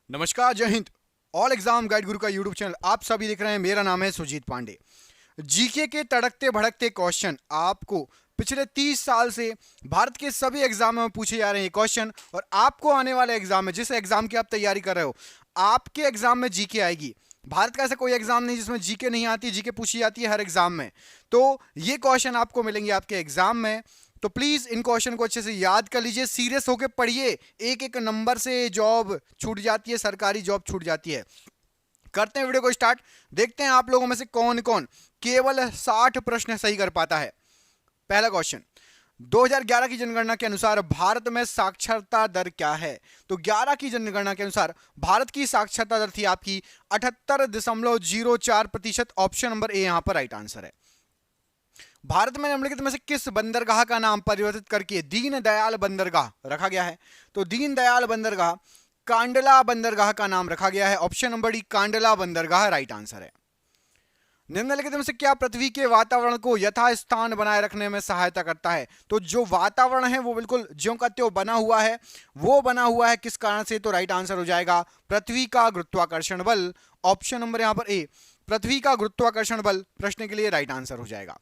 नमस्कार, जय Hind. All exam guide गुरु का यूट्यूब चैनल आप सभी देख रहे हैं। मेरा नाम है सुजीत पांडे। जीके के तड़कते भड़कते क्वेश्चन आपको पिछले 30 साल से भारत के सभी एग्जाम में पूछे जा रहे हैं क्वेश्चन, और आपको आने वाले एग्जाम में, जिस एग्जाम की आप तैयारी कर रहे हो, आपके एग्जाम में जीके आएगी। भारत का ऐसा कोई एग्जाम नहीं जिसमें जीके नहीं आती। जीके पूछी जाती है हर एग्जाम में, तो ये क्वेश्चन आपको मिलेंगे आपके एग्जाम में। तो प्लीज इन क्वेश्चन को अच्छे से याद कर लीजिए, सीरियस होकर पढ़िए। एक एक नंबर से जॉब छूट जाती है, सरकारी जॉब छूट जाती है। करते हैं वीडियो को स्टार्ट। देखते हैं आप लोगों में से कौन कौन केवल 60 प्रश्न सही कर पाता है। पहला क्वेश्चन, 2011 की जनगणना के अनुसार भारत में साक्षरता दर क्या है? तो 11 की जनगणना के अनुसार भारत की साक्षरता दर थी आपकी 78.04%। ऑप्शन नंबर ए यहां पर राइट आंसर है। भारत में निम्नलिखित में से किस बंदरगाह का नाम परिवर्तित करके दीनदयाल बंदरगाह रखा गया है? तो दीनदयाल बंदरगाह कांडला बंदरगाह का नाम रखा गया है। ऑप्शन नंबर डी कांडला बंदरगाह राइट आंसर है। निम्नलिखित में से क्या पृथ्वी के वातावरण को यथास्थान बनाए रखने में सहायता करता है? तो जो वातावरण है वो बिल्कुल ज्यों का त्यों बना हुआ है। वो बना हुआ है किस कारण से? तो राइट आंसर हो जाएगा पृथ्वी का गुरुत्वाकर्षण बल। ऑप्शन नंबर यहां पर ए, पृथ्वी का गुरुत्वाकर्षण बल प्रश्न के लिए राइट आंसर हो जाएगा।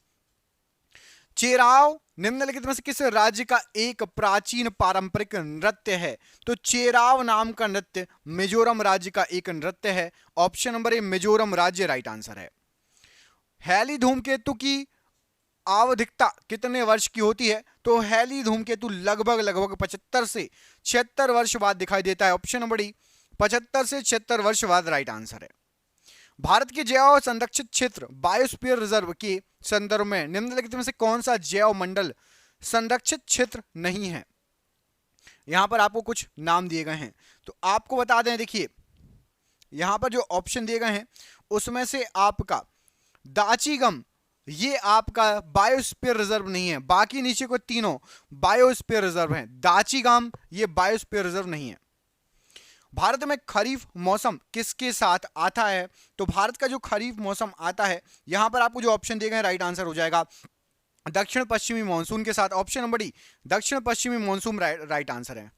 चेराव निम्नलिखित में से किस राज्य का एक प्राचीन पारंपरिक नृत्य है? तो चेराव नाम का नृत्य मिजोरम राज्य का एक नृत्य है। ऑप्शन नंबर ए, मिजोरम राज्य राइट आंसर है। हैली धूमकेतु की आवधिकता कितने वर्ष की होती है? तो हैली धूमकेतु लगभग 75 से 76 वर्ष बाद दिखाई देता है। ऑप्शन नंबर डी, 75 से 76 वर्ष बाद राइट आंसर है। भारत के जैव संरक्षित क्षेत्र बायोस्फीयर रिजर्व के संदर्भ में निम्नलिखित में से कौन सा जैव मंडल संरक्षित क्षेत्र नहीं है? यहां पर आपको कुछ नाम दिए गए हैं, तो आपको बता दें। देखिए यहां पर जो ऑप्शन दिए गए हैं उसमें से आपका दाचीगम, ये आपका बायोस्फीयर रिजर्व नहीं है। बाकी नीचे को तीनों बायोस्फीयर रिजर्व हैं। दाचीगम ये बायोस्फीयर रिजर्व नहीं है। भारत में खरीफ मौसम किसके साथ आता है? तो भारत का जो खरीफ मौसम आता है, यहां पर आपको जो ऑप्शन दिए गए राइट आंसर हो जाएगा दक्षिण पश्चिमी मानसून के साथ। ऑप्शन नंबर डी, दक्षिण पश्चिमी मानसून राइट आंसर है।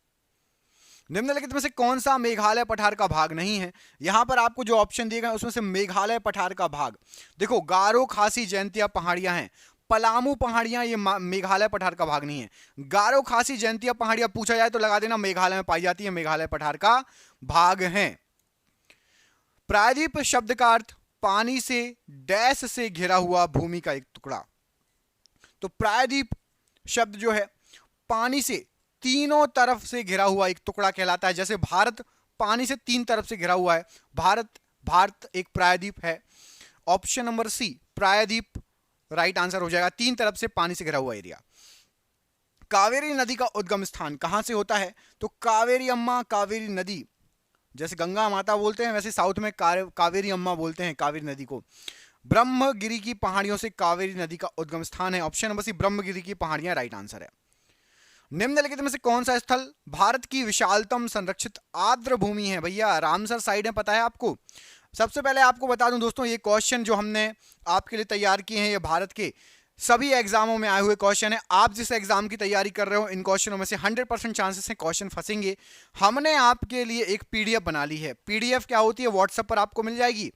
निम्नलिखित में से कौन सा मेघालय पठार का भाग नहीं है? यहां पर आपको जो ऑप्शन दिए गए उसमें से मेघालय पठार का भाग, देखो गारो खासी जयंतिया पहाड़ियां हैं, पलामू पहाड़ियां, ये मेघालय पठार का भाग नहीं है। गारो खासी जयंतिया पहाड़ियां पूछा जाए तो लगा देना मेघालय में पाई जाती है, मेघालय पठार का भाग है। प्रायद्वीप शब्द का अर्थ पानी से डैश से घिरा हुआ भूमि का एक टुकड़ा। तो प्रायद्वीप शब्द जो है पानी से तीनों तरफ से घिरा हुआ एक टुकड़ा कहलाता है। जैसे भारत पानी से तीन तरफ से घिरा हुआ है, भारत एक प्रायद्वीप है। ऑप्शन नंबर सी, प्रायद्वीप राइट आंसर हो जाएगा। तीन तरफ से पानी से घिरा हुआ एरिया। कावेरी नदी का उद्गम स्थान कहां से होता है? तो कावेरी अम्मा, कावेरी नदी, जैसे गंगा माता बोलते हैं वैसे साउथ में कावेरी अम्मा बोलते हैं कावेरी नदी को। ब्रह्मगिरी की पहाड़ियों से कावेरी नदी का उद्गम स्थान है। ऑप्शन नंबर सी, ब्रह्मगिरी की पहाड़ियां राइट आंसर है। निम्नलिखित में से कौन सा स्थल भारत की विशालतम संरक्षित आर्द्र भूमि है? भैया रामसर साइड है, पता है आपको। सबसे पहले आपको बता दूं दोस्तों, ये क्वेश्चन जो हमने आपके लिए तैयार किए हैं ये भारत के सभी एग्जामों में आए हुए क्वेश्चन है। आप जिस एग्जाम की तैयारी कर रहे हो इन क्वेश्चनों में से 100% चांसेस हैं क्वेश्चन फंसेंगे। हमने आपके लिए एक पीडीएफ बना ली है। पीडीएफ क्या होती है? व्हाट्सएप पर आपको मिल जाएगी।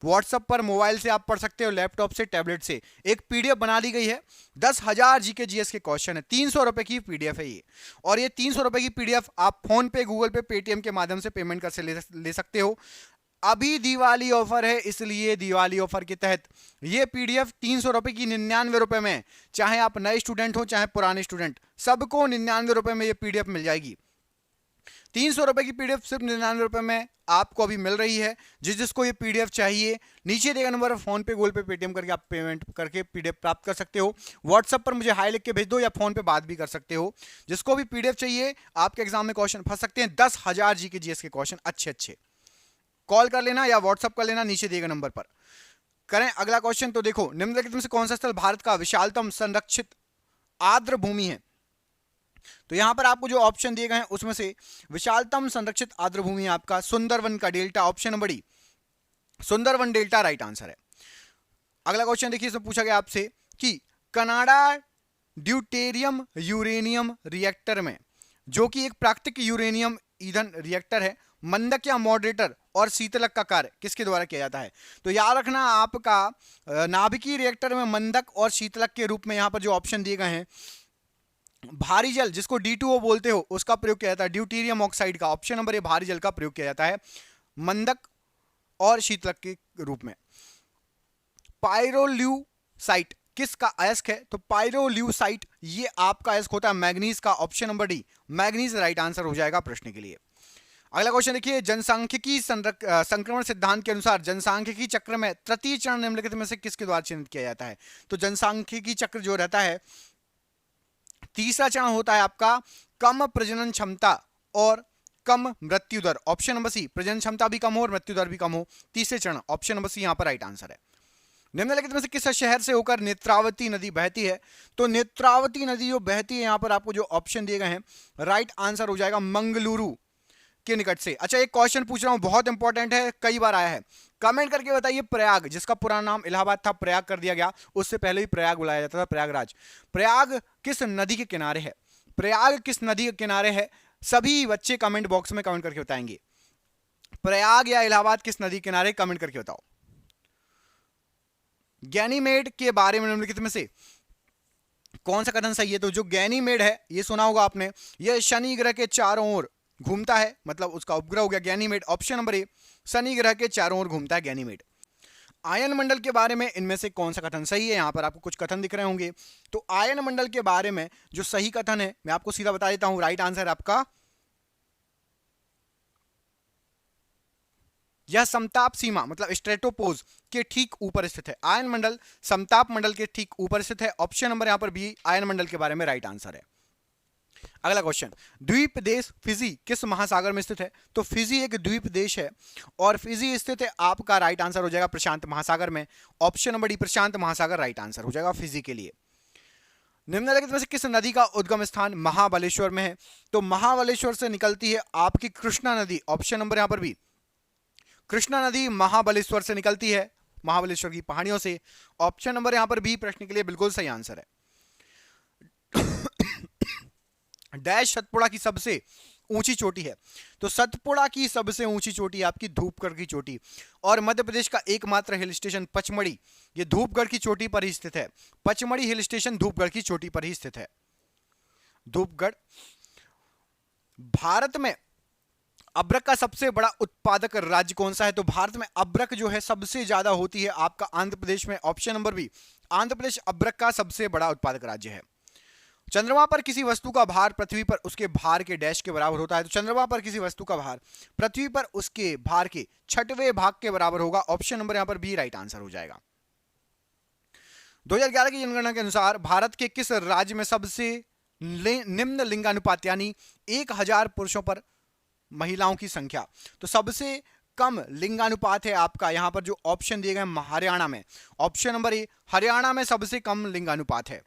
व्हाट्सएप पर मोबाइल से आप पढ़ सकते हो, लैपटॉप से, टैबलेट से। एक पीडीएफ बना ली गई है, 10,000 जीके जीएस के क्वेश्चन है। 300 रुपए की पीडीएफ है ये। और ये 300 रुपए की पीडीएफ आप फोन पे, गूगल पे, पेटीएम के माध्यम से पेमेंट कर ले सकते हो। अभी दिवाली ऑफर है, इसलिए दिवाली ऑफर के तहत ये पीडीएफ 300 रुपए की 99 रुपए में, चाहे आप नए स्टूडेंट हो चाहे पुराने स्टूडेंट, सबको 99 रुपए में ये पीडीएफ मिल जाएगी। 300 रुपए की पीडीएफ सिर्फ 99 रुपए में आपको अभी मिल रही है। जिसको ये पीडीएफ चाहिए नीचे दिए गए नंबर पर फोन पे, गूगल पे, पेटीएम करके आप पेमेंट करके पीडीएफ प्राप्त कर सकते हो। व्हाट्सएप पर मुझे हाई लिख के भेज दो या फोन पे बात भी कर सकते हो। जिसको भी पीडीएफ चाहिए, आपके एग्जाम में क्वेश्चन फंस सकते हैं 10,000 जीके जीएस के क्वेश्चन अच्छे। कॉल कर लेना या व्हाट्सएप कर लेना नीचे दिए गए नंबर पर। करें अगला क्वेश्चन। तो देखो निम्नलिखित में से कौन सा स्थल भारत का विशालतम संरक्षित आर्द्र भूमि है? तो यहां पर आपको जो ऑप्शन दिए गए हैं उसमें से विशालतम संरक्षित आर्द्र भूमि आपका सुंदरवन का delta. Option number D, Sundarban delta right answer है। अगला क्वेश्चन देखिए, इसमें पूछा गया आपसे कि कनाडा ड्यूटेरियम यूरेनियम रिएक्टर में, जो कि एक प्राकृतिक यूरेनियम ईंधन रिएक्टर है, मंदक या मॉडरेटर और शीतलक का कार्य किसके द्वारा किया जाता है? तो याद रखना आपका नाभिकीय रिएक्टर में मंदक और शीतलक के रूप में यहां पर जो ऑप्शन दिए गए हैं, भारी जल जिसको D2O बोलते हो उसका प्रयोग किया जाता है, ड्यूटीरियम ऑक्साइड का, ऑप्शन नंबर ए भारी जल का प्रयोग किया जाता है मंदक और शीतलक के रूप में। पायरोल्यूसाइट किसका अयस्क है? तो पायरोल्यूसाइट ये आपका अयस्क होता है मैग्नीज का, option number D manganese right answer हो जाएगा प्रश्न के लिए। अगला क्वेश्चन देखिए, जनसांख्यिकी संक्रमण सिद्धांत के अनुसार जनसांख्यिकी चक्र में तृतीय चरण निम्नलिखित में से किसके द्वारा चिन्हित किया जाता है? तो जनसांख्यिकी चक्र जो रहता है, तीसरा चरण होता है आपका कम प्रजनन क्षमता और कम मृत्यु दर, ऑप्शन नंबर सी प्रजनन क्षमता भी कम हो और मृत्यु दर भी कम हो, तीसरे चरण, ऑप्शन नंबर सी यहां पर राइट आंसर है। निम्नलिखित में से किस शहर से होकर नेत्रावती नदी बहती है? तो नेत्रावती नदी जो बहती है, यहां पर आपको जो ऑप्शन दिए गए हैं राइट आंसर हो जाएगा मंगलुरु के निकट से। अच्छा, एक क्वेश्चन पूछ रहा हूं, बहुत इंपॉर्टेंट है, कई बार आया है, कमेंट करके बताइए, प्रयाग जिसका पुराना नाम इलाहाबाद था प्रयाग कर दिया गया, उससे पहले भी प्रयाग बुलाया जाता था, प्रयागराज, प्रयाग किस नदी के किनारे है? प्रयाग किस नदी के किनारे है? सभी बच्चे कमेंट बॉक्स में कमेंट करके बताएंगे, प्रयाग या इलाहाबाद किस नदी के किनारे, कमेंट करके बताओ। गैनीमेड के बारे में निम्नलिखित में से कौन सा कथन सही है? तो जो गैनीमेड है ये सुना होगा आपने, यह शनि ग्रह के चारों ओर घूमता है, मतलब उसका उपग्रह हो गया Ganymede, option number A Shani ग्रह के चारों ओर घूमता है गैनीमेड। आयन मंडल के बारे में इनमें से कौन सा कथन सही है? यहां पर आपको कुछ कथन दिख रहे होंगे, तो आयन मंडल के बारे में जो सही कथन है मैं आपको सीधा बता देता हूं, राइट आंसर आपका यह समताप सीमा मतलब स्ट्रेटोपोज के ठीक ऊपर स्थित है। आयन मंडल समताप मंडल के ठीक ऊपर स्थित है, ऑप्शन नंबर यहां पर बी आयन मंडल के बारे में राइट आंसर है। अगला क्वेश्चन, द्वीप देश फिजी किस महासागर में स्थित है? तो फिजी एक द्वीप देश है और फिजी स्थित है, आपका राइट आंसर हो जाएगा प्रशांत महासागर में, ऑप्शन नंबर डी प्रशांत महासागर राइट आंसर हो जाएगा फिजी के लिए। निम्नलिखित में से किस नदी का उद्गम स्थान महाबलेश्वर में है? तो महाबलेश्वर से निकलती है आपकी कृष्णा नदी, ऑप्शन नंबर यहां पर भी कृष्णा नदी महाबलेश्वर से निकलती है, महाबलेश्वर की पहाड़ियों से, ऑप्शन नंबर यहां पर बी प्रश्न के लिए बिल्कुल सही आंसर है। डैश सतपुड़ा की सबसे ऊंची चोटी है? तो सतपुड़ा की सबसे ऊंची चोटी आपकी धूपगढ़ की चोटी, और मध्य प्रदेश का एकमात्र हिल स्टेशन पचमढ़ी, ये धूपगढ़ की चोटी पर ही स्थित है, पचमढ़ी हिल स्टेशन धूपगढ़ की चोटी पर ही स्थित है, धूपगढ़। भारत में अब्रक का सबसे बड़ा उत्पादक राज्य कौन सा है? तो भारत में अब्रक जो है सबसे ज्यादा होती है आपका आंध्र प्रदेश में, option number B Andhra Pradesh अब्रक का सबसे बड़ा उत्पादक राज्य है। चंद्रमा पर किसी वस्तु का भार पृथ्वी पर उसके भार के डैश के बराबर होता है? तो चंद्रमा पर किसी वस्तु का भार पृथ्वी पर उसके भार के 6वें भाग के बराबर होगा, ऑप्शन नंबर यहां पर बी राइट आंसर हो जाएगा। 2011 की जनगणना के अनुसार भारत के किस राज्य में सबसे निम्न लिंगानुपात यानी 1000 पुरुषों पर महिलाओं की संख्या? तो सबसे कम लिंगानुपात है आपका यहां पर जो ऑप्शन दिए गए हरियाणा में, ऑप्शन नंबर ए हरियाणा में सबसे कम लिंगानुपात है,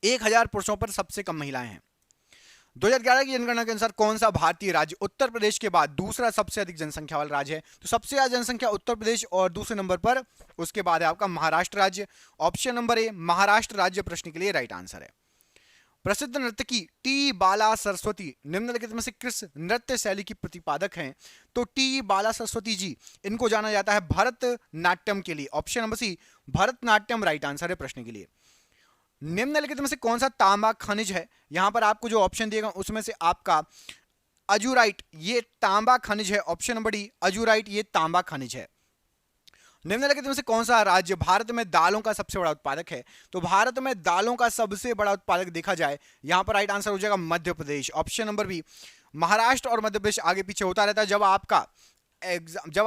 1000 पुरुषों पर सबसे कम महिलाएं हैं। 2011 की जनगणना के अनुसार कौन सा भारतीय राज्य उत्तर प्रदेश के बाद दूसरा सबसे अधिक जनसंख्या वाला राज्य है? तो सबसे ज्यादा जनसंख्या उत्तर प्रदेश और दूसरे नंबर पर उसके बाद है आपका महाराष्ट्र राज्य, ऑप्शन नंबर ए महाराष्ट्र राज्य प्रश्न के लिए राइट आंसर है। प्रसिद्ध नर्तकी टी बाला सरस्वती निम्नलिखित में से किस नृत्य शैली की प्रतिपादक हैं? तो टी बाला सरस्वती जी, इनको जाना जाता है भरतनाट्यम के लिए, option number C Bharatanatyam right answer है प्रश्न के लिए। निम्नलिखित में से कौन सा तांबा खनिज है? यहां पर आपको जो ऑप्शन दिएगा उसमें से आपका अजूराइट ये तांबा खनिज है, ऑप्शन नंबर डी अजूराइट ये तांबा खनिज है। निम्नलिखित में से कौन सा राज्य भारत में दालों का सबसे बड़ा उत्पादक है? तो भारत में दालों का सबसे बड़ा उत्पादक देखा जाए यहां पर राइट आंसर हो जाएगा Madhya Pradesh, option number B. Maharashtra और मध्य प्रदेश आगे पीछे होता रहता है, जब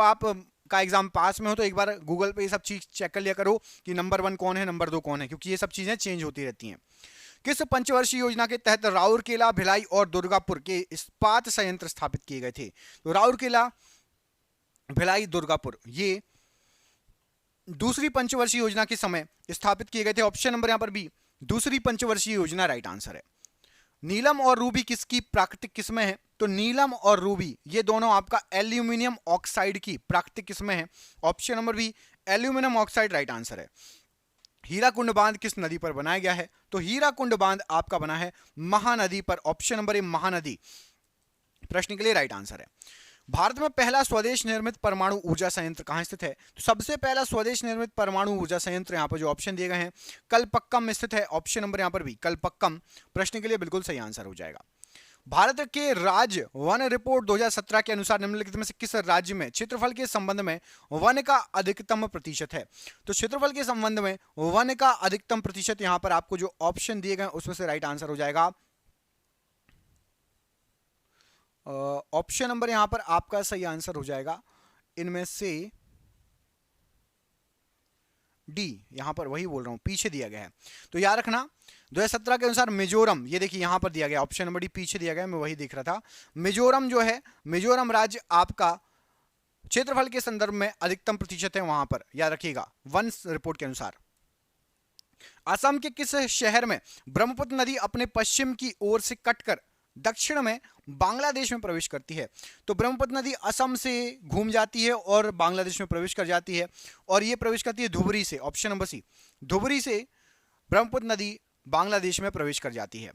आपका एग्जाम पास में हो तो एक बार गूगल पे ये सब चीज चेक कर लिया करो कि नंबर 1 कौन है, नंबर 2 कौन है, क्योंकि ये सब चीजें चेंज होती रहती हैं। किस पंचवर्षीय योजना के तहत राउरकेला, भिलाई और दुर्गापुर के इस्पात संयंत्र स्थापित किए गए थे? तो राउरकेला, भिलाई, दुर्गापुर ये दूसरी पंचवर्षीय योजना के समय स्थापित किए गए थे, ऑप्शन नंबर यहां पर बी दूसरी पंचवर्षीय योजना राइट आंसर है। नीलम और रूबी किसकी प्राकृतिक किस्में हैं? तो नीलम और रूबी ये दोनों आपका एल्यूमिनियम ऑक्साइड की प्राकृतिक किस्में हैं, option number B aluminium oxide right answer है। हीराकुंड बांध किस नदी पर बनाया गया है? तो हीराकुंड बांध आपका बना है महानदी पर, ऑप्शन नंबर ए महानदी प्रश्न के लिए राइट आंसर है। भारत में पहला स्वदेश निर्मित परमाणु ऊर्जा संयंत्र कहां स्थित है? तो सबसे पहला स्वदेश निर्मित परमाणु ऊर्जा संयंत्र यहां पर जो ऑप्शन दिए गए हैं कलपक्कम में स्थित है। ऑप्शन नंबर यहां पर भी कलपक्कम प्रश्न के लिए बिल्कुल सही आंसर हो जाएगा। भारत के राज्य वन रिपोर्ट 2017 के अनुसार निम्नलिखित में से किस राज्य में क्षेत्रफल के संबंध में वन का अधिकतम प्रतिशत है? तो क्षेत्रफल के संबंध में वन का अधिकतम प्रतिशत यहां पर आपको जो ऑप्शन दिए गए उसमें से राइट आंसर हो जाएगा ऑप्शन नंबर यहां पर आपका सही आंसर हो जाएगा इनमें से डी। यहां पर वही बोल रहा हूं, पीछे दिया गया है तो याद रखना 2017 के अनुसार मिजोरम, ये देखिए यहां पर दिया गया ऑप्शन नंबर डी पीछे दिया गया, मैं वही देख रहा था। मिजोरम जो है, मिजोरम राज्य आपका क्षेत्रफल के संदर्भ में अधिकतम प्रतिशत है वहां पर, याद रखिएगा वन रिपोर्ट के अनुसार। असम के किस शहर में ब्रह्मपुत्र नदी अपने पश्चिम की ओर से कटकर दक्षिण में बांग्लादेश में प्रवेश करती है? तो ब्रह्मपुत्र नदी असम से घूम जाती है और बांग्लादेश में प्रवेश कर जाती है, और ये प्रवेश करती है धुबरी से। ऑप्शन नंबर सी, धुबरी से ब्रह्मपुत्र नदी बांग्लादेश में प्रवेश कर जाती है।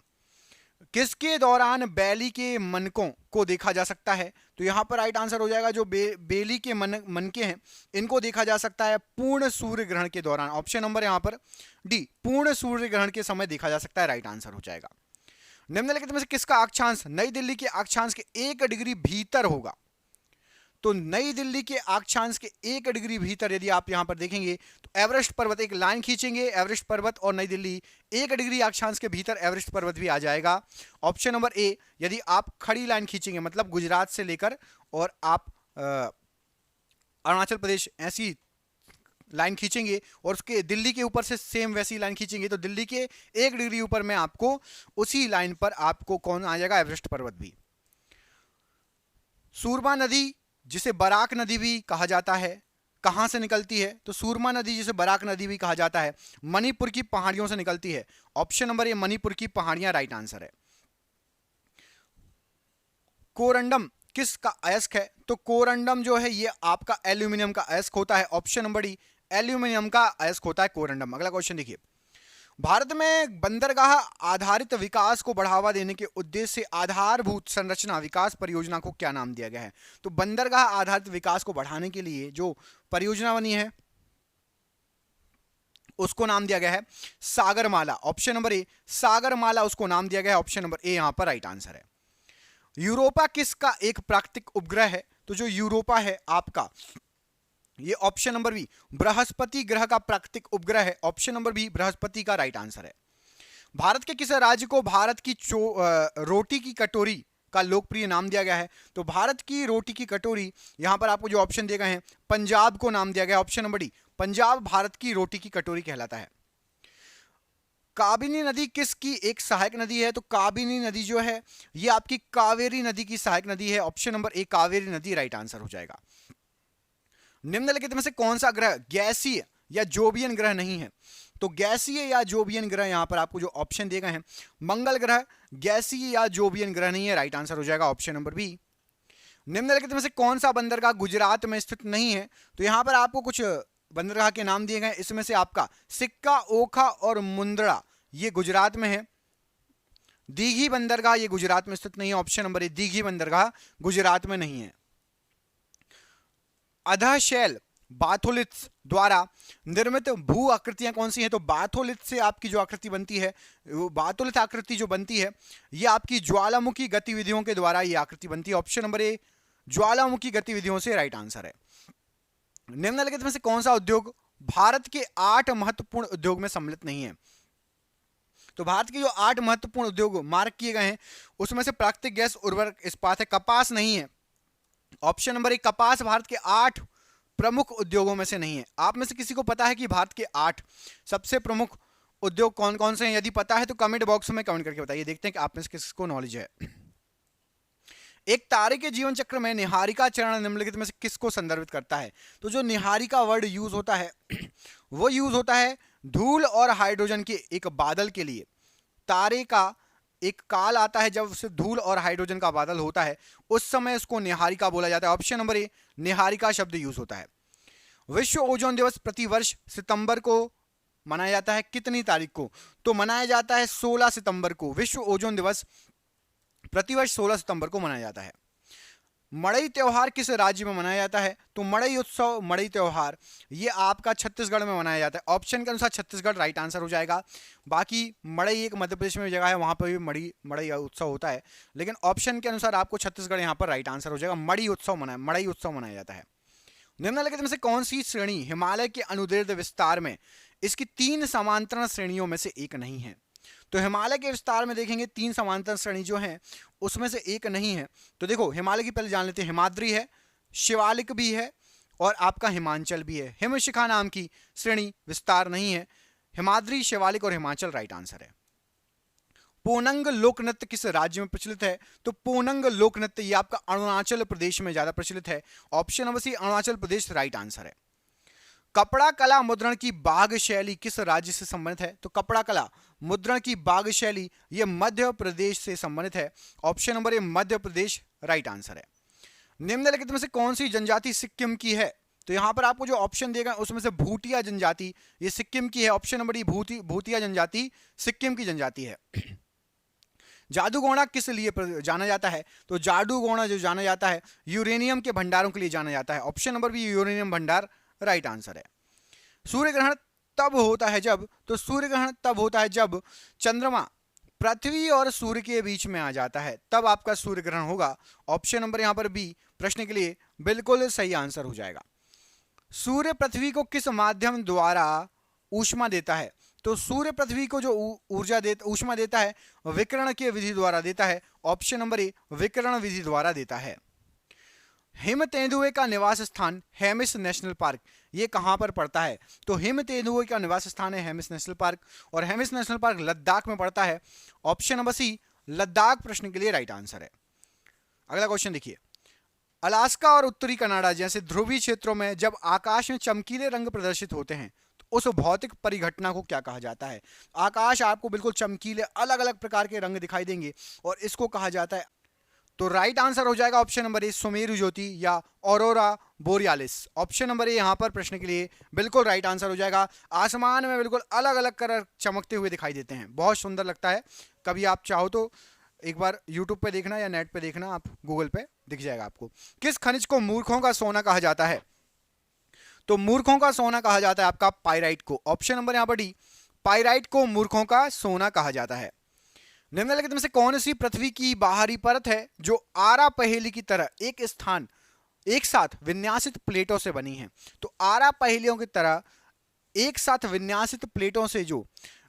किसके दौरान बैली के मनकों को देखा जा सकता है? तो यहां पर राइट आंसर हो जाएगा जो बेली के मनके हैं इनको देखा जा सकता है पूर्ण सूर्य ग्रहण के दौरान। ऑप्शन नंबर यहां पर डी, पूर्ण सूर्य ग्रहण के समय देखा जा सकता है, राइट आंसर हो जाएगा। निम्नलिखित में से किसका अक्षांश नई दिल्ली के अक्षांश के 1 डिग्री भीतर होगा? तो नई दिल्ली के अक्षांश के 1 डिग्री भीतर यदि आप यहां पर देखेंगे तो एवरेस्ट पर्वत, एक लाइन खींचेंगे एवरेस्ट पर्वत और नई दिल्ली 1 डिग्री अक्षांश के भीतर एवरेस्ट पर्वत भी आ जाएगा। ऑप्शन नंबर ए, यदि आप खड़ी लाइन खींचेंगे मतलब गुजरात से लेकर और आप अरुणाचल प्रदेश ऐसी लाइन खींचेंगे और उसके दिल्ली के ऊपर से सेम वैसी लाइन खींचेंगे तो दिल्ली के 1 डिग्री ऊपर में आपको उसी लाइन पर आपको कौन आ जाएगा? एवरेस्ट पर्वत भी। सूरमा नदी जिसे बराक नदी भी कहा जाता है कहां से निकलती है? तो सूरमा नदी जिसे बराक नदी भी कहा जाता है मणिपुर की पहाड़ियों से निकलती है। ऑप्शन नंबर ए, मणिपुर की पहाड़ियां राइट आंसर है। कोरंडम किसका अयस्क है? तो कोरंडम जो है ये आपका एल्यूमिनियम का अयस्क होता है। ऑप्शन नंबर डी, एल्यूमिनियम का अयस्क होता है कोरंडम। अगला क्वेश्चन देखिए, भारत में बंदरगाह आधारित विकास को बढ़ावा देने के उद्देश्य से आधारभूत संरचना विकास परियोजना को क्या नाम दिया गया है? तो बंदरगाह आधारित विकास को बढ़ाने के लिए जो परियोजना बनी है उसको नाम दिया गया है Sagarmala. Option number A, Sagarmala उसको नाम दिया गया है। ऑप्शन नंबर ए यहां पर राइट आंसर है। यूरोपा किसका एक प्राकृतिक उपग्रह है? तो जो यूरोपा है आपका ये ऑप्शन नंबर बी, बृहस्पति ग्रह का प्राकृतिक उपग्रह है। ऑप्शन नंबर बी बृहस्पति का राइट आंसर है। भारत के किस राज्य को भारत की रोटी की कटोरी का लोकप्रिय नाम दिया गया है? तो भारत की रोटी की कटोरी यहां पर आपको जो ऑप्शन दिए गए हैं पंजाब को नाम दिया गया। Option number D, Punjab Bharat की रोटी की कटोरी कहलाता है। काबिनी नदी किसकी एक सहायक नदी है? तो काबिनी नदी जो है ये आपकी कावेरी नदी की सहायक नदी है। ऑप्शन नंबर ए, कावेरी नदी राइट आंसर हो जाएगा। निम्नलिखित में से कौन सा ग्रह गैसीय या जोबियन ग्रह नहीं है? तो गैसीय या जोबियन ग्रह यहां पर आपको जो ऑप्शन दिए गए हैं मंगल ग्रह गैसीय या जोबियन ग्रह नहीं है, राइट आंसर हो जाएगा ऑप्शन नंबर बी। निम्नलिखित में से कौन सा बंदरगाह गुजरात में स्थित नहीं है? तो यहां पर आपको कुछ बंदरगाह के नाम दिए गए, इसमें से आपका सिक्का, ओखा और मुंद्रा ये गुजरात में है। दीघी बंदरगाह ये गुजरात में स्थित नहीं है। ऑप्शन नंबर ए, दीघी बंदरगाह गुजरात में नहीं है। अधःशैल बाथोलिथ्स द्वारा निर्मित भू आकृतियां कौन सी हैं? तो बाथोलिथ से आपकी जो आकृति बनती है, वो बाथोलिथ आकृति जो बनती है ये आपकी ज्वालामुखी गतिविधियों के द्वारा ये आकृति बनती है। ऑप्शन नंबर ए, ज्वालामुखी गतिविधियों से राइट आंसर है। निम्नलिखित में से कौन सा उद्योग भारत के 8 महत्वपूर्ण उद्योग में सम्मिलित नहीं है? तो भारत के जो 8 महत्वपूर्ण उद्योग मार्क किए गए हैं उसमें से प्राकृतिक गैस, उर्वरक, इस्पात है। कपास नहीं है। ऑप्शन नंबर एक, कपास भारत के 8 प्रमुख उद्योगों में से नहीं है। आप में से किसी को पता है कि भारत के 8 सबसे प्रमुख उद्योग कौन कौन से हैं? यदि पता है तो कमेंट बॉक्स में कमेंट करके बताइए, देखते हैं कि आप में से किसको नॉलेज है। एक तारे के जीवन चक्र में निहारिका चरण निम्नलिखित में से किसको संदर्भित करता है? तो जो निहारिका वर्ड यूज होता है वो यूज होता है धूल और हाइड्रोजन के एक बादल के लिए। तारे का एक काल आता है जब उसे धूल और हाइड्रोजन का बादल होता है, उस समय उसको निहारिका बोला जाता है। ऑप्शन नंबर ए, निहारिका शब्द यूज होता है। विश्व ओजोन दिवस प्रतिवर्ष सितंबर को मनाया जाता है, कितनी तारीख को? तो मनाया जाता है 16 सितंबर को। विश्व ओजोन दिवस प्रतिवर्ष 16 सितंबर को मनाया जाता है। मड़ई त्योहार किस राज्य में मनाया जाता है? तो मड़ई उत्सव, मड़ई त्योहार ये आपका छत्तीसगढ़ में मनाया जाता है। ऑप्शन के अनुसार छत्तीसगढ़ राइट आंसर हो जाएगा। बाकी मड़ई एक मध्य प्रदेश में जगह है, वहां पर भी मड़ई उत्सव होता है, लेकिन ऑप्शन के अनुसार आपको छत्तीसगढ़ यहाँ पर राइट आंसर हो जाएगा। मड़ई उत्सव मनाया जाता है। निम्नलिखित में से कौन सी श्रेणी हिमालय के अनुदैर्ध्य विस्तार में इसकी 3 समांतर श्रेणियों में से एक नहीं है? तो हिमालय के विस्तार में देखेंगे 3 समांतर श्रेणी जो हैं उसमें से एक नहीं है। तो देखो हिमालय की पहले जान लेते हैं, हिमाद्री है, शिवालिक भी है और आपका हिमाचल भी है। हिमशिखा नाम की श्रेणी विस्तार नहीं है। हिमाद्री, शिवालिक और हिमाचल राइट आंसर है। पोनंग लोक नृत्य किस राज्य में प्रचलित है? तो पोनंग लोक नृत्य ये आपका अरुणाचल प्रदेश में ज्यादा प्रचलित है। ऑप्शन नंबर सी अरुणाचल प्रदेश राइट आंसर है। कपड़ा कला मुद्रण की बाघ शैली किस राज्य से संबंधित है? तो कपड़ा कला मुद्रण की बाघ शैली ये मध्य प्रदेश से संबंधित है। Option number A Madhya Pradesh right answer है। निम्नलिखित में से कौन सी जनजाति सिक्किम की है? तो यहां पर आपको जो ऑप्शन देगा उसमें से भूटिया जनजाति ये सिक्किम की है। ऑप्शन नंबर ई भूटिया जनजाति सिक्किम की जनजाति है। जादूगोना किस लिए जाना जाता है? तो जादूगोना जो जाना जाता है यूरेनियम के भंडारों के लिए जाना जाता है। ऑप्शन नंबर बी यूरेनियम भंडार राइट आंसर है। सूर्य ग्रहण तब होता है जब, तो सूर्य ग्रहण तब होता है जब चंद्रमा पृथ्वी और सूर्य के बीच में आ जाता है, तब आपका सूर्य ग्रहण होगा। ऑप्शन नंबर यहां पर बी प्रश्न के लिए बिल्कुल सही आंसर हो जाएगा। सूर्य पृथ्वी को किस माध्यम द्वारा ऊष्मा देता है? तो सूर्य पृथ्वी को जो ऊष्मा देता है विकिरण की विधि द्वारा देता है। ऑप्शन नंबर ए विकिरण विधि द्वारा देता है। हिम तेंदुए का निवास स्थान हेमिस नेशनल पार्क ये कहां पर पड़ता है? तो हिम तेंदुए का निवास स्थान है हेमिस नेशनल पार्क और हेमिस नेशनल पार्क लद्दाख में पड़ता है। ऑप्शन नंबर सी लद्दाख प्रश्न के लिए राइट आंसर है। अगला क्वेश्चन देखिए, अलास्का और उत्तरी कनाडा जैसे ध्रुवीय क्षेत्रों में जब आकाश में चमकीले रंग प्रदर्शित होते हैं तो उस भौतिक परिघटना को क्या कहा जाता है? आकाश आपको बिल्कुल चमकीले अलग अलग प्रकार के रंग दिखाई देंगे और इसको कहा जाता है, तो राइट आंसर हो जाएगा ऑप्शन नंबर ए सुमेरु ज्योति या aurora borealis. Option number A यहां पर प्रश्न के लिए बिल्कुल राइट आंसर हो जाएगा। आसमान में बिल्कुल अलग अलग कलर चमकते हुए दिखाई देते हैं, बहुत सुंदर लगता है। कभी आप चाहो तो एक बार यूट्यूब पे देखना या नेट पे देखना, आप गूगल पे दिख जाएगा आपको। किस खनिज को मूर्खों का सोना कहा जाता है? तो मूर्खों का सोना कहा जाता है आपका पाइराइट को। ऑप्शन नंबर यहां पर डी पाइराइट को मूर्खों का सोना कहा जाता है। निम्नलिखित में से कौन सी पृथ्वी की बाहरी परत है जो आरा पहेली की तरह एक साथ विन्यासित प्लेटों से बनी है? तो आरा पहेलियों की तरह एक साथ विन्यासित प्लेटों से जो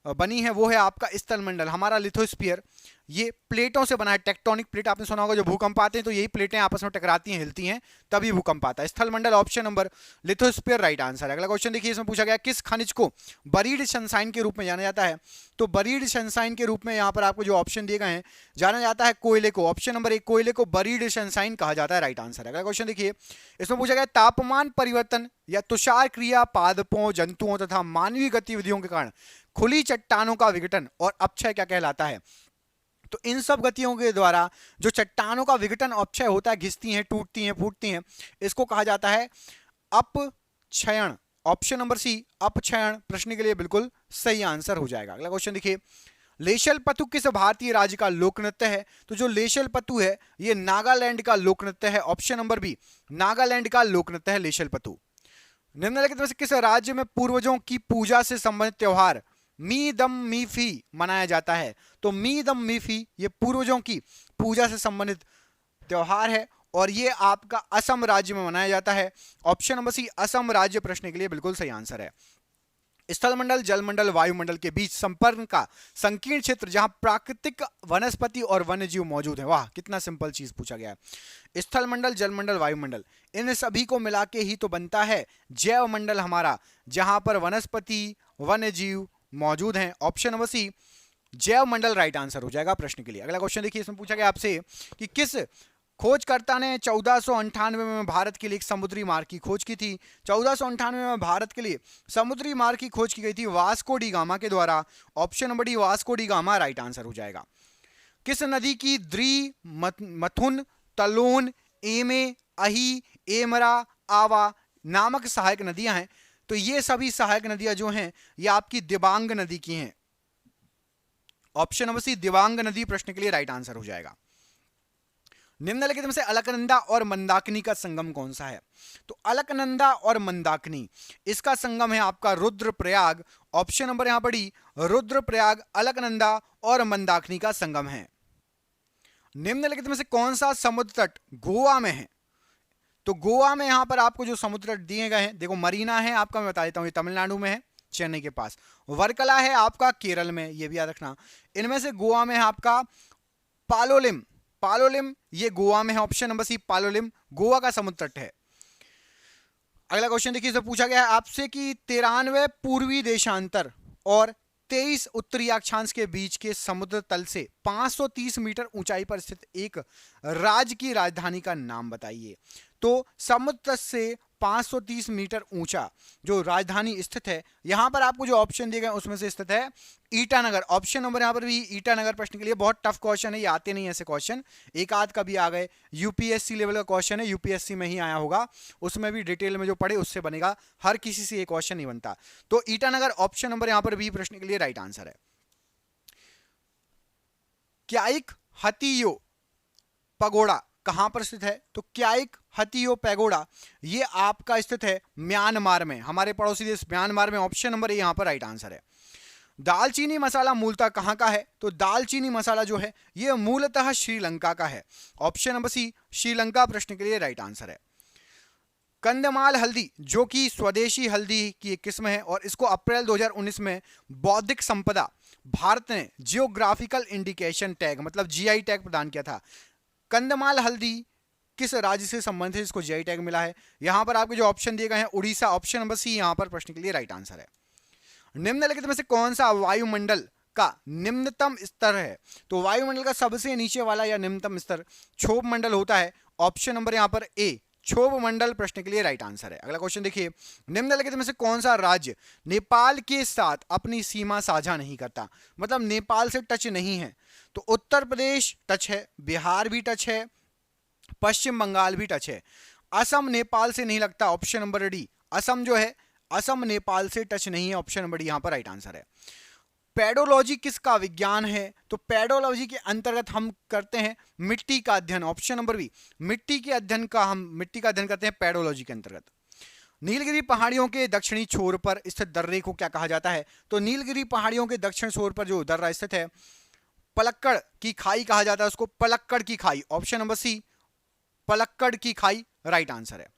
बनी है वो है आपका स्थलमंडल, हमारा लिथोस्फीयर। ये प्लेटों से बना है, टेक्टोनिक प्लेट आपने सुना होगा, जो भूकंप आते हैं तो यही प्लेटें आपस में टकराती हैं, हिलती हैं, तभी भूकंप आता है। स्थलमंडल option number lithosphere right answer है। अगला क्वेश्चन देखिए, इसमें पूछा गया किस खनिज को बरीड सनशाइन के रूप में जाना जाता है? तो बरीड सनशाइन के रूप में यहाँ पर आपको जो ऑप्शन दिए गए हैं जाना जाता है कोयले को। ऑप्शन नंबर एक कोयले को बरीड सनशाइन कहा जाता है, राइट आंसर है। अगला क्वेश्चन देखिए, इसमें पूछा गया तापमान परिवर्तन या तुषार क्रिया पादपों, जंतुओं तथा मानवीय गतिविधियों के कारण खुली चट्टानों का विघटन और अपक्षय क्या कहलाता है? तो इन सब गतियों के द्वारा जो चट्टानों का विघटन अपक्षय होता है, घिसती हैं, टूटती हैं, फूटती हैं, इसको कहा जाता है अपक्षयण। ऑप्शन नंबर सी अपक्षयण प्रश्न के लिए बिल्कुल सही आंसर हो जाएगा। अगला क्वेश्चन देखिए, लेशल पतु किस भारतीय राज्य का लोक नृत्य है? तो जो लेशल पतु है ये नागालैंड का लोक नृत्य है। ऑप्शन नंबर बी नागालैंड का लोक नृत्य है लेशल पतु। निम्नलिखित में से किस राज्य में पूर्वजों की पूजा से संबंधित त्योहार मी दम मी फी मनाया जाता है? तो मी दम मी फी ये पूर्वजों की पूजा से संबंधित त्योहार है और ये आपका असम राज्य में मनाया जाता है। ऑप्शन नंबर सी असम राज्य प्रश्न के लिए बिल्कुल सही आंसर है। स्थलमंडल, जलमंडल, वायुमंडल के बीच संपर्क का संकीर्ण क्षेत्र जहां प्राकृतिक वनस्पति और वन्यजीव मौजूद है। वाह, कितना सिंपल चीज पूछा गया है। स्थलमंडल, जलमंडल, वायुमंडल इन सभी को मिला के ही तो बनता है जैव मंडल हमारा, जहां पर वनस्पति वन्यजीव मौजूद हैं। ऑप्शन नंबर सी जैव मंडल राइट आंसर हो जाएगा प्रश्न के लिए। अगला क्वेश्चन देखिए, इसमें पूछा गया आपसे कि किस खोजकर्ता ने 1498 में भारत के लिए एक समुद्री मार्ग की खोज की थी? 1498 में भारत के लिए समुद्री मार्ग की खोज की गई थी वास्को डी गामा के द्वारा। Option number D Vasco D gamma right answer हो जाएगा। किस नदी की द्री, मथुन, तलोन, एमे, अही, एमरा, आवा नामक सहायक नदियां हैं? तो ये सभी सहायक नदियां जो हैं ये आपकी दिबांग नदी की हैं। ऑप्शन नंबर सी दिबांग नदी प्रश्न के लिए राइट आंसर हो जाएगा। निम्नलिखित में से अलकनंदा और मंदाकिनी का संगम कौन सा है? तो अलकनंदा और मंदाकिनी, इसका संगम है आपका रुद्रप्रयाग। ऑप्शन नंबर यहां पर डी, रुद्रप्रयाग, अलकनंदा और मंदाकिनी का संगम है। निम्नलिखित में से कौन सा समुद्र तट गोवा में है? तो गोवा में यहां पर आपको जो समुद्र तट दिए गए हैं, देखो मरीना है आपका, मैं बता देता हूं, ये तमिलनाडु में है, चेन्नई के पास। वर्कला है आपका केरल में, ये भी याद रखना। इनमें से गोवा में है आपका पालोलिम, पालोलिम ये गोवा में है। ऑप्शन नंबर सी, पालोलिम गोवा का समुद्र तट है। अगला क्वेश्चन देखिए, इसमें पूछा गया है आपसे कि 93 पूर्वी देशांतर और 23 उत्तरी अक्षांश के बीच के समुद्र तल से 530 मीटर ऊंचाई पर स्थित एक राज्य की राजधानी का नाम बताइए। तो समुद्र तल से 530 मीटर ऊंचा जो राजधानी स्थित है, यहां पर आपको जो ऑप्शन दिए गए उसमें से स्थित है ईटानगर। ऑप्शन नंबर यहां पर भी ईटानगर। प्रश्न के लिए बहुत टफ क्वेश्चन है, ये आते नहीं ऐसे क्वेश्चन, एक आध कभी आ गए। यूपीएससी लेवल का क्वेश्चन है, यूपीएससी में ही आया होगा, उसमें भी डिटेल में जो पढ़े उससे बनेगा, हर किसी से ये क्वेश्चन नहीं बनता। तो ईटानगर ऑप्शन नंबर यहां पर भी प्रश्न के लिए राइट आंसर है। क्याइक हथियो पगोड़ा कहां पर स्थित है? तो क्याइक हथियो पैगोडा ये आपका स्थित है म्यांमार में, हमारे पड़ोसी देश म्यांमार में। ऑप्शन नंबर ए यहां पर राइट आंसर है। दालचीनी मसाला मूलतः कहां का है? तो दालचीनी मसाला जो है ये मूलतः श्रीलंका का है। ऑप्शन नंबर सी, श्रीलंका प्रश्न के लिए राइट आंसर है। कंदमाल हल्दी जो कि स्वदेशी हल्दी की एक किस्म है और इसको अप्रैल 2019 में बौद्धिक संपदा भारत ने जियोग्राफिकल इंडिकेशन टैग मतलब जीआई टैग प्रदान किया था। कंदमाल हल्दी किस राज्य से संबंधित है, इसको जीआई टैग मिला है? यहां पर आपके जो ऑप्शन दिए गए हैं उड़ीसा, ऑप्शन नंबर सी यहां पर प्रश्न के लिए राइट आंसर है। निम्नलिखित में से कौन सा वायुमंडल का निम्नतम स्तर है? तो वायुमंडल का सबसे नीचे वाला या निम्नतम स्तर क्षोभ मंडल होता है। ऑप्शन नंबर यहां पर ए, क्षोभ मंडल प्रश्न के लिए राइट आंसर है। अगला क्वेश्चन देखिए, निम्नलिखित में से कौन सा राज्य नेपाल के साथ अपनी सीमा साझा नहीं करता, मतलब नेपाल से टच नहीं है? तो उत्तर प्रदेश टच है, बिहार भी टच है, पश्चिम बंगाल भी टच है। असम नेपाल से नहीं लगता, ऑप्शन नंबर डी, असम जो है असम नेपाल से टच नहीं है। ऑप्शन नंबर डी यहां पर राइट आंसर है। पेडोलॉजी किसका विज्ञान है? तो पेडोलॉजी के अंतर्गत हम करते हैं मिट्टी का अध्ययन। ऑप्शन नंबर बी, मिट्टी के अध्ययन का हम मिट्टी का अध्ययन करते हैं पेडोलॉजी के अंतर्गत। नीलगिरी पहाड़ियों के दक्षिणी छोर पर स्थित दर्रे को क्या कहा जाता है? तो नीलगिरी पहाड़ियों के दक्षिण छोर पर जो दर्रा स्थित है पलक्कड़ की खाई कहा जाता है उसको, पलक्कड़ की खाई। ऑप्शन नंबर सी, पलक्कड़ की खाई राइट आंसर है।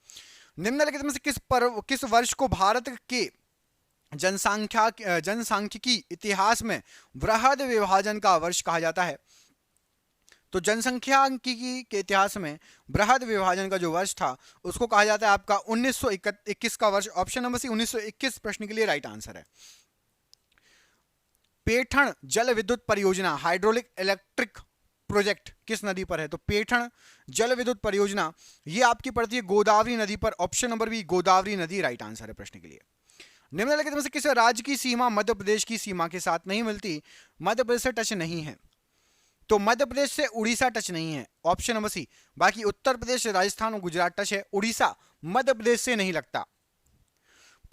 निम्नलिखित में से किस वर्ष को भारत के जनसांख्यिकी इतिहास में वृहद विभाजन का वर्ष कहा जाता है? तो जनसंख्याकी के इतिहास में वृहद विभाजन का जो वर्ष था उसको कहा जाता है आपका 1921 का वर्ष। ऑप्शन नंबर सी 1921 प्रश्न के लिए राइट आंसर है। पेठण जल विद्युत परियोजना हाइड्रोलिक इलेक्ट्रिक प्रोजेक्ट किस नदी पर है? तो पेठण जल विद्युत परियोजना ये आपकी पड़ती है गोदावरी नदी पर। ऑप्शन नंबर बी, गोदावरी नदी राइट आंसर है प्रश्न के लिए। निम्नलिखित में से किस राज्य की सीमा मध्य प्रदेश की सीमा के साथ नहीं मिलती? मध्य प्रदेश से टच नहीं है, तो मध्य प्रदेश से उड़ीसा टच नहीं है। ऑप्शन नंबर सी, बाकी उत्तर प्रदेश, राजस्थान और गुजरात टच है, उड़ीसा मध्य प्रदेश से नहीं लगता।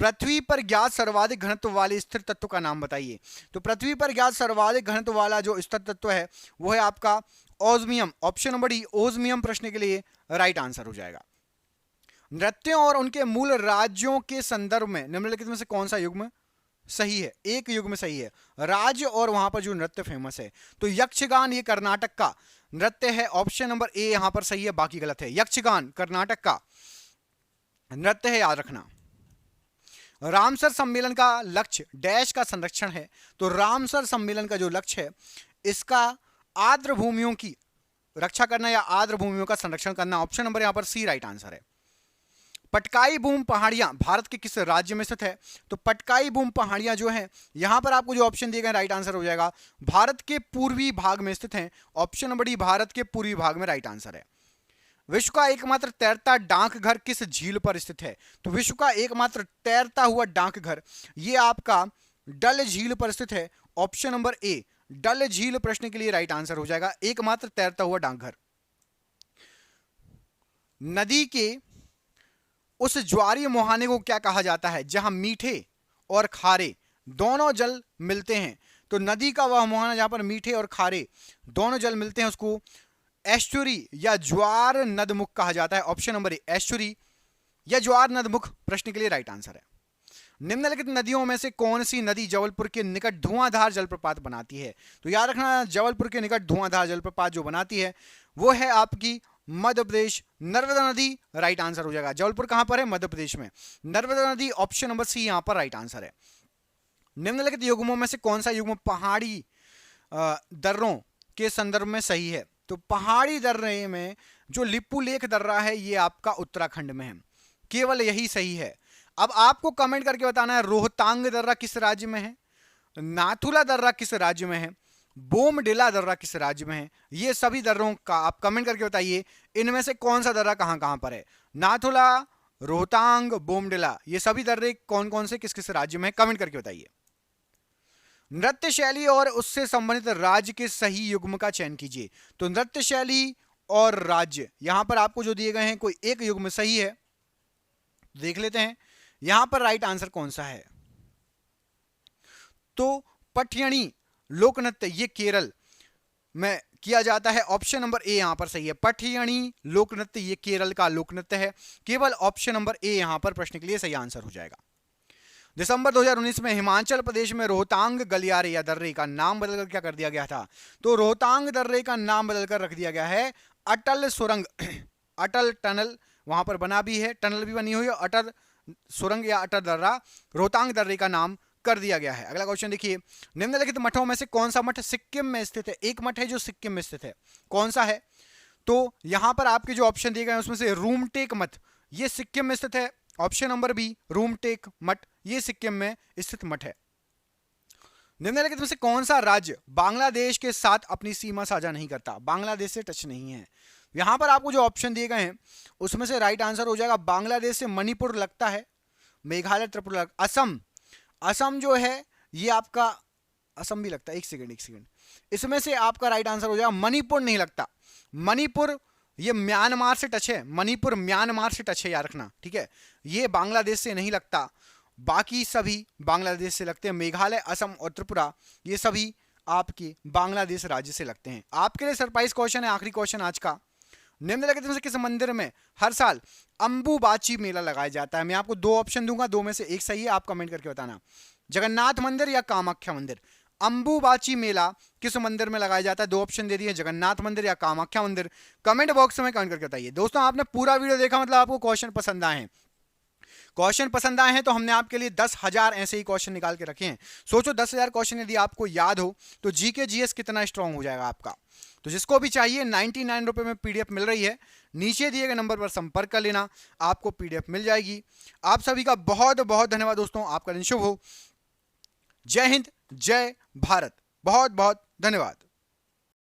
पृथ्वी पर ज्ञात सर्वाधिक घनत्व वाले स्थिर तत्व का नाम बताइए। तो पृथ्वी पर ज्ञात सर्वाधिक घनत्व वाला जो स्थिर तत्व है वो है आपका osmium. Option number D, osmium प्रश्न के लिए राइट आंसर हो जाएगा। नृत्यों और उनके मूल राज्यों के संदर्भ में निम्नलिखित में से कौन सा युग्म सही है? एक युग्म सही है, राज्य और वहां पर जो नृत्य फेमस है। तो यक्षगान ये कर्नाटक का नृत्य है। ऑप्शन नंबर ए यहां पर सही है, बाकी गलत है। यक्षगान कर्नाटक का नृत्य है, याद रखना। रामसर सम्मेलन का लक्ष्य डैश का संरक्षण है। तो रामसर सम्मेलन का जो लक्ष्य है इसका आर्द्र भूमियों की रक्षा करना या आर्द्र भूमियों का संरक्षण करना। ऑप्शन नंबर यहां पर सी राइट आंसर है। पटकाई बूम पहाड़ियां भारत के किस राज्य में स्थित है? तो पटकाई बूम पहाड़ियां जो है यहां पर आपको जो ऑप्शन दिए गए राइट आंसर हो जाएगा, भारत के पूर्वी भाग में स्थित है। ऑप्शन नंबर डी, भारत के पूर्वी भाग में राइट आंसर है। विश्व का एकमात्र तैरता डाकघर किस झील पर स्थित है? तो विश्व का एकमात्र तैरता हुआ डाकघर ये आपका डल झील पर स्थित है। ऑप्शन नंबर ए, डल झील प्रश्न के लिए राइट आंसर हो जाएगा, एकमात्र तैरता हुआ डाकघर। नदी के उस ज्वारीय मुहाने को क्या कहा जाता है जहां मीठे और खारे दोनों जल मिलते हैं? तो नदी का वह मुहाना जहां पर मीठे और खारे दोनों जल मिलते हैं उसको एस्चुरी या ज्वार नदमुख कहा जाता है? ऑप्शन नंबर ए एस्चुरी या ज्वार नदमुख प्रश्न के लिए राइट आंसर है। निम्नलिखित नदियों में से कौन सी नदी जबलपुर के निकट धुआंधार जलप्रपात बनाती है? तो याद रखना, जबलपुर के निकट धुआंधार जलप्रपात जो बनाती है वो है आपकी मध्य प्रदेश नर्मदा नदी राइट आंसर हो जाएगा। जबलपुर कहां पर है? मध्य प्रदेश में। नर्मदा नदी ऑप्शन नंबर सी यहां पर राइट आंसर है। निम्नलिखित युग्मों में से कौन सा युग्म पहाड़ी दर्रों के संदर्भ में सही है? तो पहाड़ी दर्रे में जो लिपुलेख दर्रा है ये आपका उत्तराखंड में है, केवल यही सही है। अब आपको कमेंट करके बताना है रोहतांग दर्रा किस राज्य में है, नाथुला दर्रा किस राज्य में है, बोमडिला दर्रा किस राज्य में है। ये सभी दर्रों का आप कमेंट करके बताइए इनमें से कौन सा दर्रा कहां कहां पर है। नाथुला, रोहतांग, बोमडिला, ये सभी दर्रे कौन कौन से किस किस राज्य में है, कमेंट करके बताइए। नृत्य शैली और उससे संबंधित राज्य के सही युग्म का चयन कीजिए। तो नृत्य शैली और राज्य यहां पर आपको जो दिए गए हैं कोई एक युग्म सही है, देख लेते हैं यहां पर राइट आंसर कौन सा है। तो पठयणी लोक नृत्य ये केरल में किया जाता है, ऑप्शन नंबर ए यहां पर सही है। पठयणी लोक नृत्य ये केरल का लोक नृत्य है, केवल ऑप्शन नंबर ए यहां पर प्रश्न के लिए सही आंसर हो जाएगा। दिसंबर 2019 में हिमाचल प्रदेश में रोहतांग गलियारे या दर्रे का नाम बदलकर क्या कर दिया गया था? तो रोहतांग दर्रे का नाम बदलकर रख दिया गया है अटल सुरंग। अटल टनल वहां पर बना भी है, टनल भी बनी हुई है, अटल सुरंग या अटल दर्रा रोहतांग दर्रे का नाम कर दिया गया है। अगला क्वेश्चन देखिए, निम्नलिखित मठों में से कौन सा मठ सिक्किम में स्थित है? एक मठ है जो सिक्किम में स्थित है, कौन सा है? तो यहां पर आपके जो ऑप्शन दिए गए हैं उसमें से रूमटेक मठ ये सिक्किम में स्थित है, ऑप्शन नंबर बी रूमटेक मठ ये सिक्किम में स्थित मठ है। निम्नलिखित में से कौन सा राज्य बांग्लादेश के साथ अपनी सीमा साझा नहीं करता? बांग्लादेश से टच नहीं है। यहां पर आपको जो ऑप्शन दिए गए हैं उसमें से राइट आंसर हो जाएगा बांग्लादेश से मणिपुर लगता है, मेघालय, त्रिपुरा, असम। असम जो है ये आपका असम भी लगता है, एक सेकंड, इसमें से आपका राइट आंसर हो जाएगा मणिपुर नहीं लगता। मणिपुर ये म्यांमार से टच है, मणिपुर म्यांमार से टच है, याद रखना, ठीक है। ये बांग्लादेश से नहीं लगता, बाकी सभी बांग्लादेश से लगते हैं। मेघालय, असम और त्रिपुरा ये सभी आपके बांग्लादेश राज्य से लगते हैं। आपके लिए सरप्राइज क्वेश्चन है, आखिरी क्वेश्चन आज का। निम्नलिखित में से किस मंदिर में हर साल अंबुबाची मेला लगाया जाता है? मैं आपको दो ऑप्शन दूंगा, दो में से एक सही है, आप कमेंट करके बताना। जगन्नाथ मंदिर या कामाख्या मंदिर? अंबुबाची मेला किस मंदिर में लगाया जाता है? दो ऑप्शन दे दिए, जगन्नाथ मंदिर या कामाख्या मंदिर। कमेंट बॉक्स में कमेंट करके बताइए। दोस्तों आपने पूरा वीडियो देखा, मतलब आपको क्वेश्चन पसंद आए हैं। क्वेश्चन पसंद आए हैं तो हमने आपके लिए 10,000 ऐसे ही क्वेश्चन निकाल के रखे हैं। सोचो 10,000 क्वेश्चन यदि आपको याद हो तो जीके जीएस कितना स्ट्रांग हो जाएगा आपका। तो जिसको भी चाहिए 99 रुपए में पीडीएफ मिल रही है, नीचे दिए गए नंबर पर संपर्क कर लेना, आपको पीडीएफ मिल जाएगी। आप सभी का बहुत बहुत धन्यवाद दोस्तों, आपका दिन शुभ हो। जय हिंद, जय भारत, बहुत बहुत धन्यवाद।